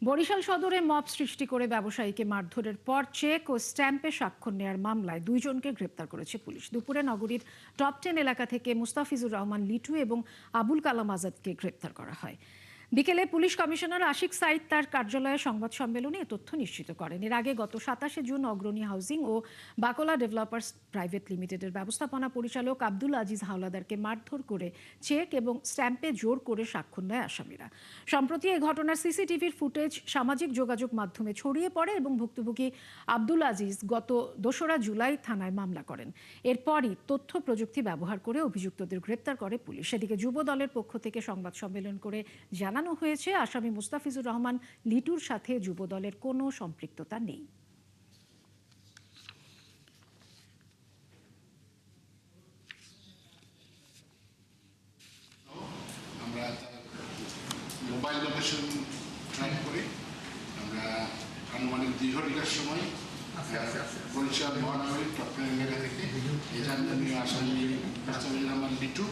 বরিশাল সদরে মব সৃষ্টি করে ব্যবসায়ীকে মারধরের পর চেক ও স্ট্যাম্পে স্বাক্ষর নেয়ার মামলায় দুইজনকে গ্রেপ্তার করেছে পুলিশ। দুপুরে নগরীর টপ 10 এলাকা থেকে মুস্তাফিজুর রহমান লিটু এবং আবুল কালাম আজাদকে গ্রেপ্তার করা হয়। বিকেলে পুলিশ কমিশনার আশিক সাইদ তার কার্যালয়ে সংবাদ সম্মেলনে এ তথ্য নিশ্চিত করেন। এর আগে গত 27 জুন অগ্রণী হাউজিং ও বাকলা ডেভেলপার্স প্রাইভেট লিমিটেডের ব্যবস্থাপনা পরিচালক আব্দুল আজিজ হাওলাদারকে মারধর করে চেক এবং স্ট্যাম্পে জোর করে স্বাক্ষর নেয় আসামিরা। সম্প্রতি এই ঘটনার সিসিটিভির ফুটেজ সামাজিক যোগাযোগ মাধ্যমে ছড়িয়ে পড়ে এবং ভুক্তভোগী আব্দুল আজিজ গত 2রা জুলাই থানায় মামলা করেন। এরপরই তথ্য প্রযুক্তি ব্যবহার করে অভিযুক্তদের গ্রেপ্তার করে পুলিশ। এদিকে যুব দলের পক্ষ থেকে সংবাদ সম্মেলন করে জানানো হয়েছে আসামি মুস্তাফিজুর রহমান লিটুর সাথে যুব দলের কোনো সম্পৃক্ততা নেই। আমরা মোবাইল লোকেশন ট্র্যাক করি। আমরা আনুমানিক 2 ঘন্টার সময় বরিশাল মহানগরীর টপ 10 এলাকা থেকে এই জামিনীয় আসামি মুস্তাফিজুর রহমান লিটু